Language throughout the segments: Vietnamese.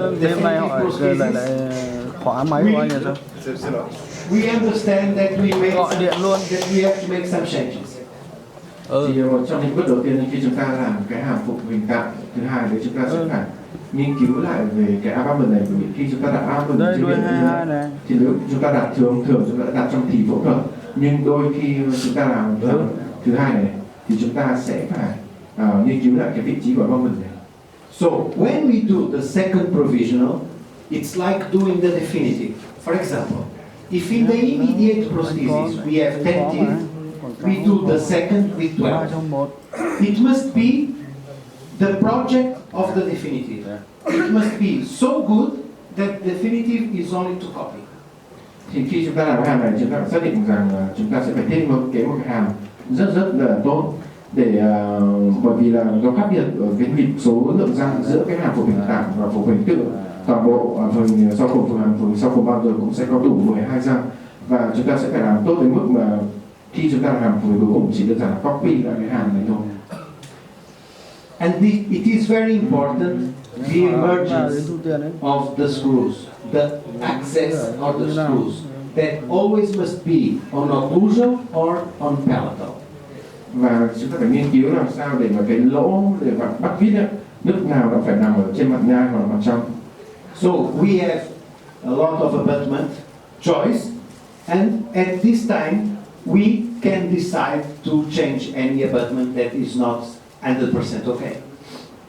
Đêm nay họ lại khóa máy của anh là sao? We understand that we Gọi điện luôn. that we have to make some changes. Thì trong những bước đầu tiên khi chúng ta làm cái hàm phục hình tạng, thứ hai đấy chúng ta sẽ phải nghiên cứu lại về cái abutment này, bởi vì khi chúng ta đặt abutment trên miệng thì nếu chúng ta đặt thường chúng ta đã đặt trong thì phẫu thuật, nhưng đôi khi chúng ta làm thứ hai này thì chúng ta sẽ phải nghiên cứu lại cái vị trí của abutment này. So when we do the second provisional, it's like doing the definitive. For example, if in the immediate prosthesis we have 10 teeth, we do the second with 12. It must be the project of the definitive. It must be so good that definitive is only to copy. Thì khi chúng ta làm hàm này, chúng ta phải xác định rằng chúng ta sẽ phải thêm một cái hàm rất là tốt, để bởi vì là nó khác biệt ở cái nhịp số lượng răng giữa cái hàm phục hình tạng và phục hình tự. Toàn bộ phần sau cùng sau cùng bao giờ cũng sẽ có đủ 12 răng, và chúng ta sẽ phải làm tốt đến mức mà khi chúng ta làm hàm phục cuối cùng chỉ đơn giản là copy lại cái hàm này thôi. And it is very important, the emergence of the screws, the access of the screws, that always must be on occlusal or on palatal. Và chúng ta phải nghiên cứu làm sao để mà cái lỗ để bắt vít lúc nào nó phải nằm ở trên mặt nhai hoặc mặt trong. So we have a lot of abutment choice, and at this time we can decide to change any abutment that is not 100% okay.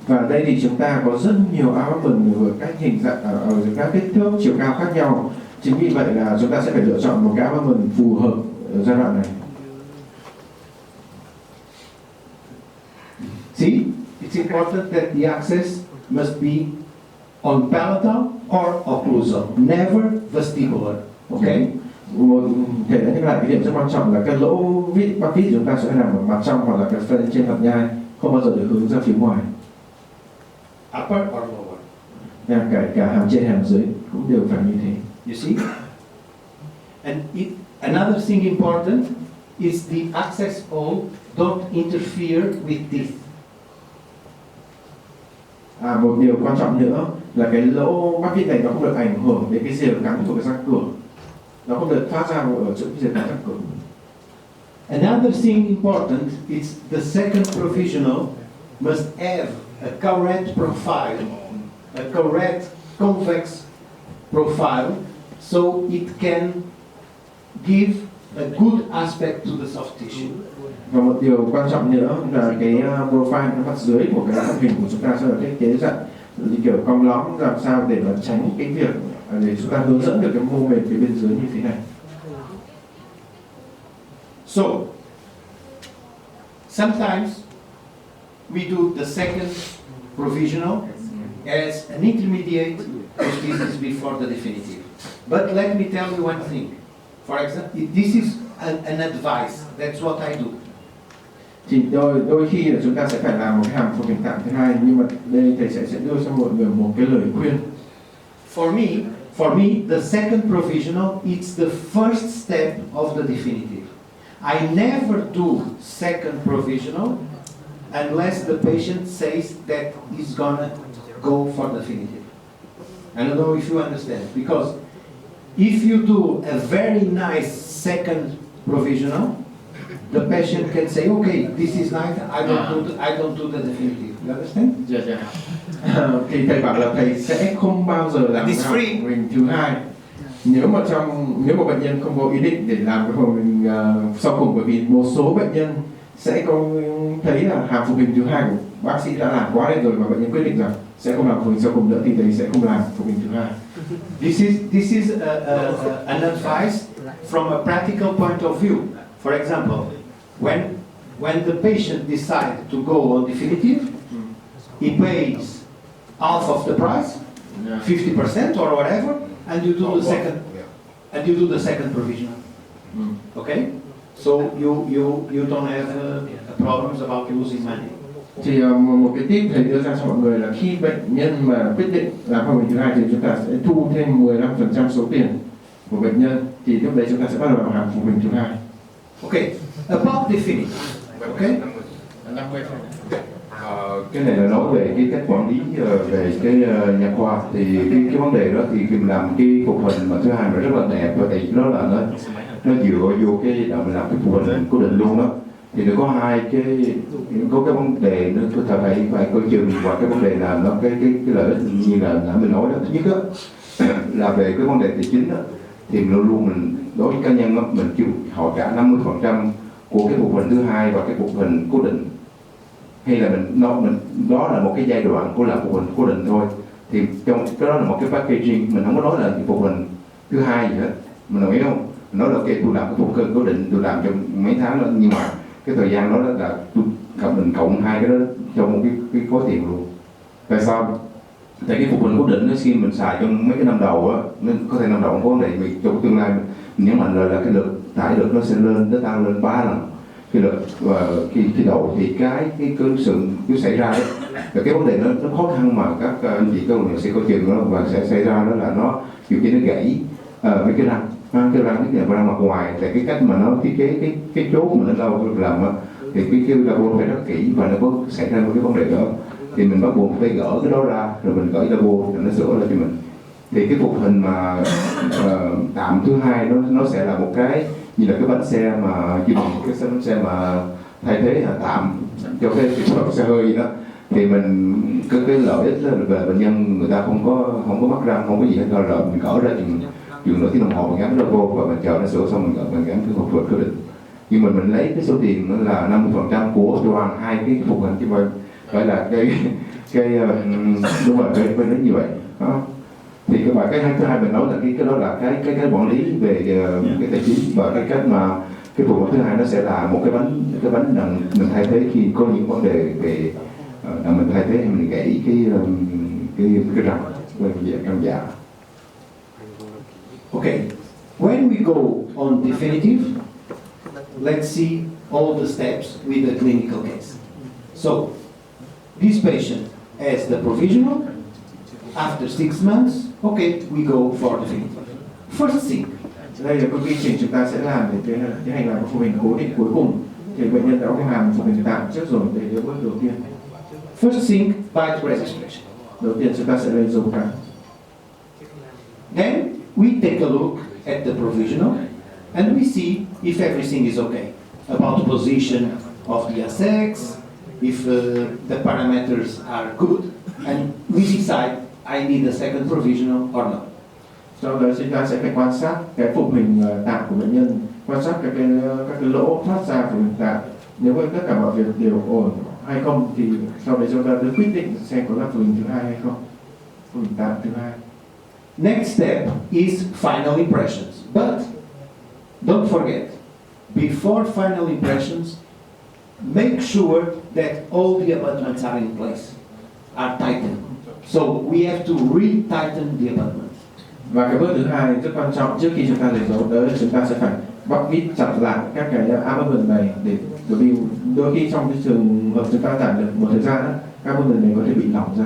Và đây thì chúng ta có rất nhiều abutment ở các hình dạng, ở các kích thước, chiều cao khác nhau. Chính vì vậy là chúng ta sẽ phải lựa chọn một cái abutment phù hợp ở giai đoạn này. See, it's important that the access must be on palatal or occlusal, never vestibular. Okay? Một thể đã nhắc lại cái điểm rất quan trọng là cái lỗ bắt vít chúng ta sẽ nằm ở mặt trong hoặc là cái phần trên mặt nhai, không bao giờ được hướng ra phía ngoài. Upper or lower. Cả hàm trên hàm dưới cũng đều phải như thế. You see? And another thing important is the access hole don't interfere with teeth. Một điều quan trọng nữa là cái lỗ bắt vít này nó không được ảnh hưởng đến cái rìa cắn của cái răng cửa, nó không được phát ra ở chỗ rìa cắn răng cửa. Another thing important is the second provisional must have a correct profile, a correct convex profile, so it can give a good aspect to the soft tissue. Và một điều quan trọng nữa là cái profile mặt dưới của cái thân hình của chúng ta sẽ là thiết kế dạng kiểu cong lõm, làm sao để mà tránh cái việc để chúng ta hướng dẫn được cái mô mềm phía bên dưới như thế này. So sometimes we do the second provisional as an intermediate prosthesis before the definitive. But let me tell you one thing. For example, this is an advice. That's what I do. Thì đôi khi là chúng ta sẽ phải làm một cái hàm phục hình tạng thứ hai, nhưng mà đây thầy sẽ đưa cho mọi người một cái lời khuyên. For me, the second provisional is the first step of the definitive. I never do second provisional unless the patient says that he's gonna go for definitive. I don't know if you understand, because if you do a very nice second provisional, the patient can say, okay, this is nice, I don't do the definitive. You understand? Thì thầy bảo là thầy sẽ không bao giờ làm hàm phục hình thứ hai nếu mà bệnh nhân không có ý định để làm cái phần hình sau cùng, bởi vì một số bệnh nhân sẽ có thấy là hàm phục hình thứ hai của bác sĩ đã làm quá lên rồi và bệnh nhân quyết định rằng sẽ không làm phục hình sau cùng nữa, thì thầy sẽ không làm phục hình thứ hai. This is an advice from a practical point of view. For example, when the patient decides to go on definitive, he pays half of the price, 50% or whatever, and you do the second provisional. Okay, so you don't have problems about losing money. Thì một cái tip thầy đưa ra cho mọi người là khi bệnh nhân mà quyết định làm hàm thứ hai thì chúng ta sẽ thu thêm 15% số tiền của bệnh nhân, thì lúc đấy chúng ta sẽ bắt đầu làm hàm phục hình thứ hai. Okay, about definitive. Okay. Cái này là nói về cái cách quản lý về cái nha khoa, thì cái vấn đề đó thì mình làm cái phục hình mà thứ hai mà rất là đẹp, và thì đó là nó dựa vô cái đạo mình làm cái phục hình cố định luôn đó. Thì nó có hai cái, có cái vấn đề nó có thể phải coi chừng, và cái vấn đề là nó cái lợi ích như là nãy mình nói đó. Thứ nhất đó, là về cái vấn đề tài chính đó, thì luôn luôn mình đối với cá nhân đó, mình chịu họ trả 50% của cái phục hình thứ hai và cái phục hình cố định, hay là mình đó là một cái giai đoạn của làm phục hình cố định thôi. Thì trong cái đó là một cái packaging, mình không có nói là phục hình thứ hai gì hết, mình đồng ý không? Mình nói là ok, tôi làm cái phục hình cố định, tôi làm trong mấy tháng đó, nhưng mà cái thời gian đó là mình cộng hai cái đó trong một cái khối tiền luôn. Tại sao? Tại cái phục hình cố định nó khi mình xài trong mấy cái năm đầu á, nên có thể năm đầu không có vấn đề, vì trong tương lai mình nhấn mạnh là cái lực tải lực nó sẽ nó tăng lên 3 lần cái lực, và khi đầu thì cái sự xảy ra đấy là cái vấn đề nó khó khăn mà các anh chị các bạn sẽ có chừng đó, và sẽ xảy ra đó là nó kiểu như nó gãy mấy cái răng cái răng mặt ngoài. Tại cái cách mà nó thiết kế cái chốt mà nó đâu làm á, thì cái double phải rất kỹ, và nó có xảy ra một cái vấn đề đó thì mình bắt buộc phải gỡ cái đó ra, rồi mình gửi double rồi nó sửa lại cho mình. Thì cái phục hình mà tạm thứ hai nó sẽ là một cái như là cái bánh xe mà dùng cái bánh xe mà thay thế tạm cho cái xe hơi gì đó, thì mình cái lợi ích là về bệnh nhân người ta không có mắc răng, không có gì hết, rồi mình gỡ ra chừng nửa tiếng đồng hồ mình gắn double và mình chờ nó sửa xong mình gắn cái phục hình cố định. Nhưng mà mình lấy cái số tiền đó là 50% của toàn hai cái phục hình, chứ phải là cái đúng rồi, phải đến như vậy đó. Thì các bạn cái thứ hai mình nói là cái đó là cái quản lý về cái tài chính, và cái cách mà cái phục hình thứ hai nó sẽ là một cái bánh đằng mình thay thế khi có những vấn đề về đằng mình thay thế, hay mình gãy cái răng răng dạ. Okay, when we go on definitive, let's see all the steps with the clinical case. So, this patient has the provisional. After 6 months, okay, we go for definitive. First thing. Đây là quy trình chúng ta sẽ làm để tiến hành làm phục hình cố định cuối cùng. Thì bệnh nhân đã có làm phục hình tạm trước rồi, để bước đầu tiên. First thing, bite registration. Đầu tiên chúng ta sẽ lên dấu cắn. Then we take a look at the provisional and we see if everything is okay about the position of the SX, if the parameters are good, and we decide I need a second provisional or not. Sau đó chúng ta sẽ phải quan sát cái phục hình tạm của bệnh nhân, quan sát các cái lỗ thoát ra phục hình tạm. Nếu tất cả mọi việc đều ổn hay không thì sau đấy chúng ta sẽ quyết định xem có là phục hình thứ hai hay không, phục hình tạm thứ hai. Next step is final impressions. But don't forget, before final impressions, make sure that all the abutments are in place, are tightened. So we have to re-tighten the abutment. Và cái bước thứ hai rất quan trọng, trước khi chúng ta lấy dấu tới, chúng ta sẽ phải bắt vít chặt lại các cái abutment này, để bởi vì đôi khi trong cái trường hợp chúng ta giảm được một thời gian, các abutment này có thể bị lỏng ra.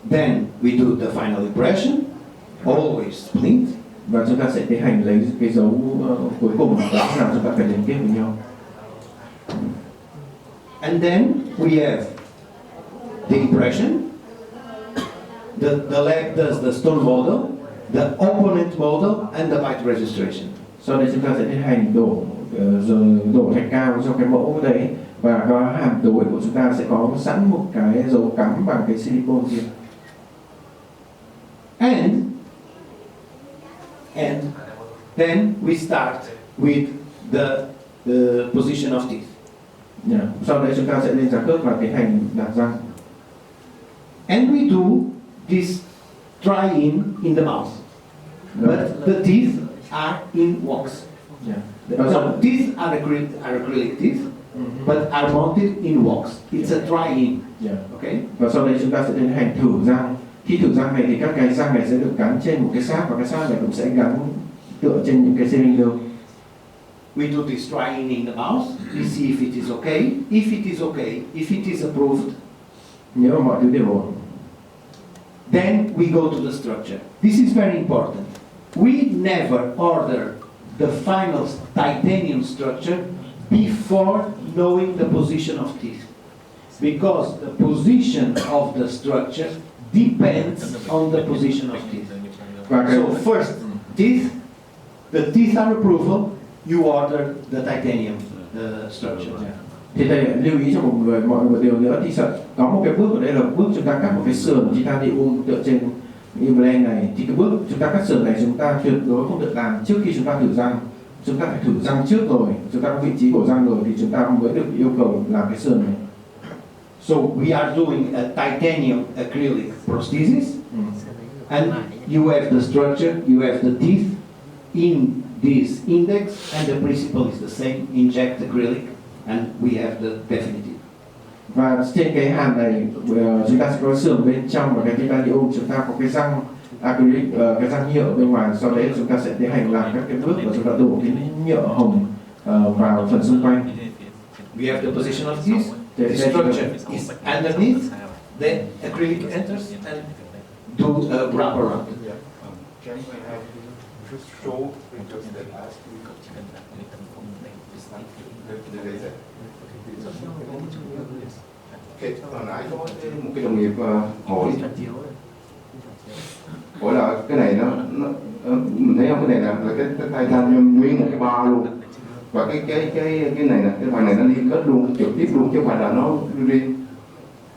Then we do the final impression, always splint. Và chúng ta sẽ tiến hành lấy cái dấu cuối cùng, đó là chúng ta phải liên kết với nhau. And then we have the impression. The lab does the stone model, the opponent model, and the bite registration. Sau đây chúng ta sẽ tiến hành đổ thạch cao cho cái mẫu đấy, và có hàm tối của chúng ta sẽ có sẵn một cái dấu cắm bằng cái silicone kia. And then we start with the position of teeth. Yeah. Sau đấy chúng ta sẽ lên giá khớp và tiến hành đặt răng. And we do this try in the mouth, but the teeth are in wax. Yeah. No, teeth are acrylic teeth, but are mounted in wax. It's a try-in. Yeah. Okay. Và sau đây chúng ta sẽ tiến hành thử răng. Khi thử răng này thì các cái răng này sẽ được gắn trên một cái sáp, và cái sáp này cũng sẽ gắn tựa trên những cái cylinder. We do this try-in in the mouth. We see if it is okay. If it is okay, if it is approved, Nếu mà mọi thứ đều ổn, then we go to the structure. This is very important. We never order the final titanium structure before knowing the position of teeth. because the position of the structure depends on the position of teeth. Và cái So first, teeth, the teeth are approval, you order the titanium structure. thì thầy lưu ý cho mọi người một điều nữa, thì sợ có một cái bước ở đây là bước chúng ta cắt một cái sườn titanium tựa trên implant này, thì cái bước chúng ta cắt sườn này chúng ta tuyệt đối không được làm trước khi chúng ta thử răng. Chúng ta phải thử răng trước rồi, chúng ta có vị trí của răng rồi thì chúng ta mới được yêu cầu làm cái sườn này. So we are doing a titanium acrylic prosthesis, and you have the structure, you have the teeth in this index, and the principle is the same, inject acrylic, and we have the definitive. Và trên cái hàm này chúng ta sẽ có sườn bên trong và cái titanium, chúng ta có cái răng acrylic, cái răng nhựa bên ngoài. Sau đấy chúng ta sẽ tiến hành làm các cái bước và chúng ta đổ cái nhựa hồng vào phần xung quanh. We have the position of this, the structure is underneath, then acrylic enters and do a wraparound. Can I have just show because the last week the laser. Okay, hồi nãy có một cái đồng nghiệp hỏi là cái này nó mình thấy không, cái này là cái titanium nguyên một cái bar luôn, và cái này nè, cái phần này nó liên kết luôn trực tiếp luôn chứ không phải là nó riêng.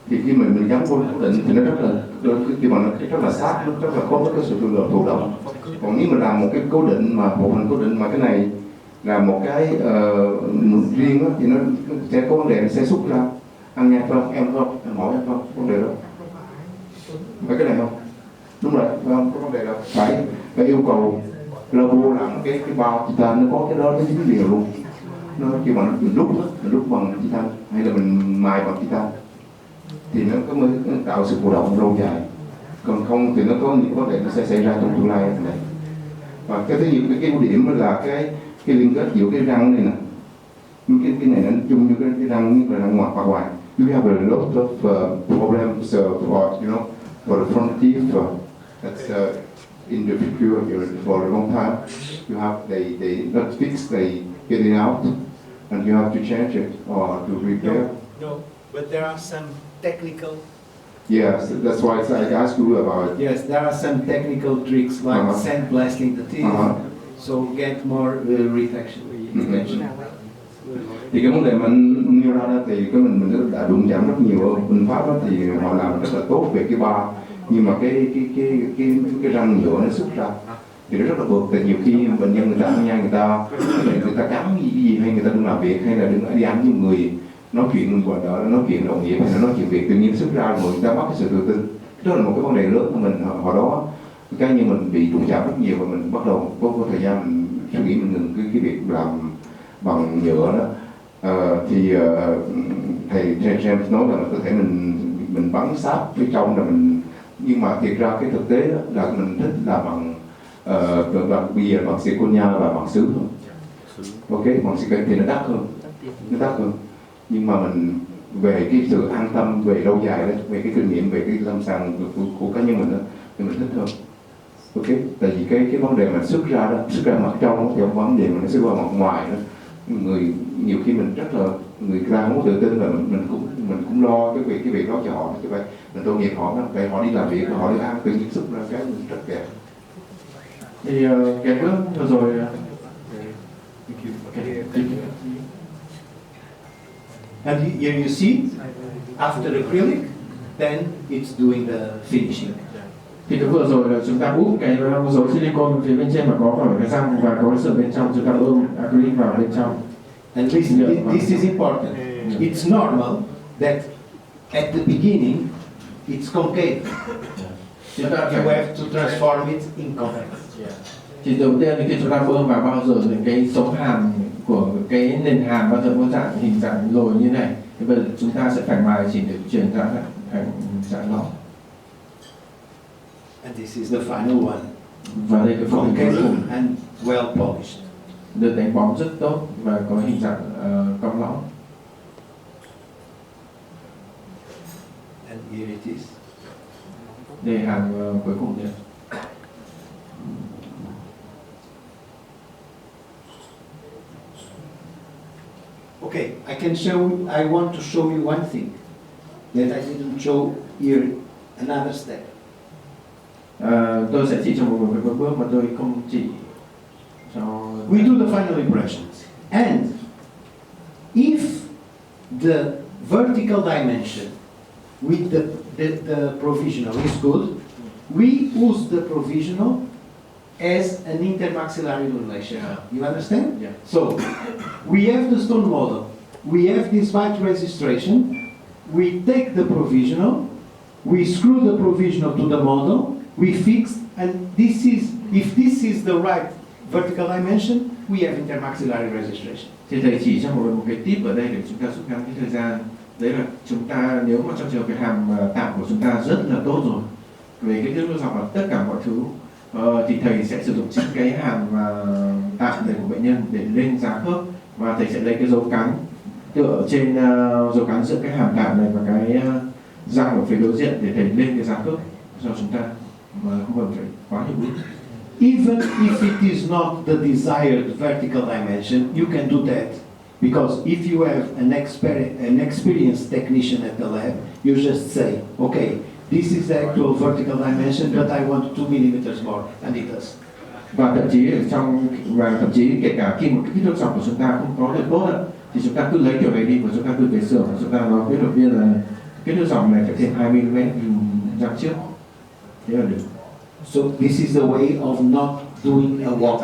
Thì khi mình gắn vô cố định thì nó rất là khi mà nó rất là sát, nó rất là khó có sự thụ động. Còn nếu mình làm một cái cố định mà bộ phận cố định mà cái này là một cái riêng đó, thì nó sẽ có vấn đề, nó sẽ xuất ra. Anh nghe không? Em không? Em hỏi em không? Vấn đề đó phải cái này không? Đúng rồi, không có vấn đề đâu. Phải yêu cầu logo làm cái bao titan, nó có cái đó nó dính liền luôn. Nó khi mà mình đúc bằng titan hay là mình mài bằng titan thì nó mới tạo sự thụ động lâu dài. Còn không thì nó có những vấn đề nó sẽ xảy ra trong tương lai này. Và cái thứ nhiều cái ưu điểm là cái liên kết giữa cái răng này nè, cái này nó chung như cái răng như là răng ngoài. You have a lot of problems for for the front teeth that's in the future for a long time. You have they not fixed, they get it out, and you have to change it or to repair. No, but there are some technical. Yes, that's why I asked you about it. Yes, there are some technical tricks like sandblasting the teeth, so get more retention. Thì cái vấn đề mà anh nêu ra đó thì cái mình đã đụng chạm rất nhiều ở bên Pháp đó, thì họ làm rất là tốt về cái bar, nhưng mà cái răng nhựa nó xuất ra thì nó rất là bực. Thì nhiều khi bệnh nhân người ta ăn nha, người ta cắn gì hay người ta đứng làm việc hay là đứng đi ăn với người nói chuyện gọi đó, nói chuyện đồng nghiệp hay là nói chuyện việc, tự nhiên xuất ra người ta mất cái sự tự tin. Đó là một cái vấn đề lớn của mình hồi đó. Cái như mình bị đụng chạm rất nhiều và mình bắt đầu có thời gian mình suy nghĩ, mình ngừng cái việc làm bằng nhựa đó. Thầy James nói là có thể mình bắn sáp phía trong là mình, nhưng mà thiệt ra cái thực tế đó là mình thích là bằng bìa, bằng zirconia và bằng sứ thôi. Ok, bằng zirconia thì nó đắt hơn, nhưng mà mình về cái sự an tâm về lâu dài đó, về cái kinh nghiệm, về cái lâm sàng của cá nhân mình đó, thì mình thích hơn. Ok, tại vì cái vấn đề mà xuất ra mặt trong thì không vấn đề mà nó xuất ra mặt ngoài đó. Người nhiều khi mình rất là người ta không có tự tin và mình cũng lo cái việc đó cho họ, như vậy mình tội nghiệp họ, tại họ đi làm việc, họ đi ăn, tự nhiên xuất ra cái mình rất kẹt. Thì cái bước vừa rồi And here you see, after acrylic, then it's doing the finishing. Thì cái vừa rồi là chúng ta úp cái dấu silicone phía bên trên mà có ở cái răng và có cái sợi bên trong, chúng ta ôm acrylic vào bên trong. And this is important. It's normal that at the beginning it's concave. Chúng ta You have to transform it in convex. Thì đầu tiên khi chúng ta bơm vào bao giờ thì cái sống hàm của cái nền hàm bao giờ có dạng hình dạng lồi như này, thì bây giờ chúng ta sẽ phải mài chỉ để chuyển ra thành dạng lỏng. And this is the final one. Và đây cái phần Concave cuối cùng and well polished. được đánh bóng rất tốt và có hình dạng cong lõng. And here it is. Đây hàm cuối cùng đây. Okay, I want to show you one thing. that I didn't show here another step. Tôi sẽ chỉ cho mọi người một bước mà tôi không chỉ cho. We do the final impressions. And if the vertical dimension with the provisional is good, we use the provisional as an intermaxillary relation. You understand? Yeah. So, we have the stone model, we have this bite registration, we take the provisional, we screw the provisional to the model, we fix, and if this is the right vertical dimension, we have intermaxillary registration. Thì thầy chỉ cho mọi người một cái tip ở đây để chúng ta rút ngắn cái thời gian. Đấy là chúng ta nếu mà trong trường hợp cái hàm tạm của chúng ta rất là tốt rồi về cái kích thước dọc và tất cả mọi thứ, thì thầy sẽ sử dụng chính cái hàm tạm này của bệnh nhân để lên giá khớp, và thầy sẽ lấy cái dấu cắn tựa trên dấu cắn giữa cái hàm tạm này và cái răng ở phía đối diện để thầy lên cái giá khớp cho chúng ta mà không cần phải quá nhiều bước. Even if it is not the desired vertical dimension, you can do that. Because if you have an experienced technician at the lab, you just say, okay, this is the actual vertical dimension, but I want 2 millimeters more, and it does. Và thậm chí kể cả khi một cái kích thước dọc của chúng ta không có được tốt đâu, thì chúng ta cứ lấy kiểu này đi và chúng ta cứ về xưởng và chúng ta nói với đội viên là kích thước dọc này phải thêm 2 mm răng trước, thế là được. So this is the way of not doing a wax.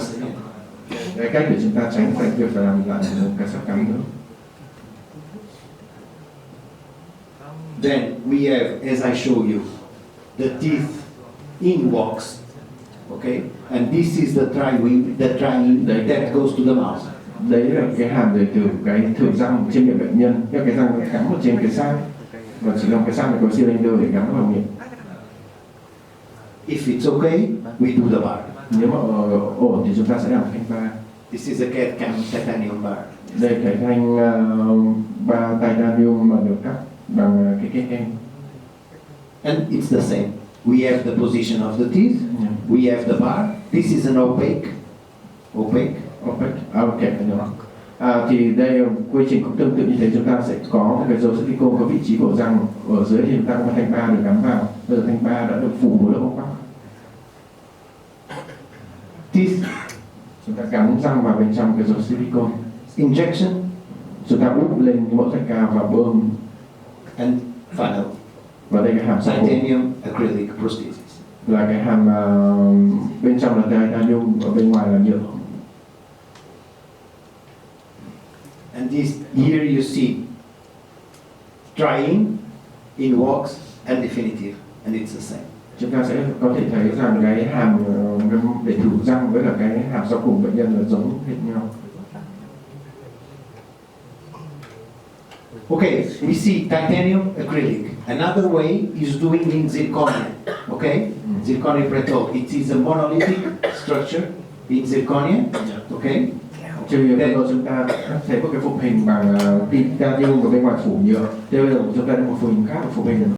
Cái cách để chúng ta tránh phải việc phải làm lại một cái sắp cắn nữa. Then we have, as I show you, the teeth in wax, okay? And this is the tri-wing that goes to the mouth. Đấy là cái hàm để thử răng trên miệng bệnh nhân, cái răng cắm ở trên cái sang, và chỉ làm cái sang này có cylinder để gắn vào miệng. If it's okay, we do the bar. Nếu mà ổn thì chúng ta sẽ làm thanh ba. This is a CAD-CAM titanium bar. Đây cái thanh ba titanium mà được cắt bằng cái kem. And it's the same. We have the position of the teeth. We have the bar. This is an opaque. Ok. Thì đây quy trình cũng tương tự như thế, chúng ta sẽ có một cái dấu silicone có vị trí của răng, ở dưới thì chúng ta có một thanh ba được gắn vào. Bây giờ thanh ba đã được phủ một lớp ốc vác. Teeth Chúng ta cắm răng vào bên trong cái dấu silicone. injection Chúng ta úp lên cái mẫu thạch cao và bơm. and final. Và đây cái hàm sau Titanium acrylic prosthesis. là cái hàm bên trong là titanium, ở bên ngoài là nhựa. And this here you see trying in wax and definitive, and it's the same. Chúng ta sẽ có thể thấy rằng cái hàm để thử răng với cả cái hàm sau cùng bệnh nhân là giống hệt nhau. Okay, we see titanium acrylic. Another way is doing in zirconia. Okay, zirconia brittle. It is a monolithic structure in zirconia. Okay. Chứ bây giờ chúng ta thấy một cái phục hình bằng titanium ở bên ngoài phủ nhựa. Thế bây giờ chúng ta có một phục hình khác, một phục hình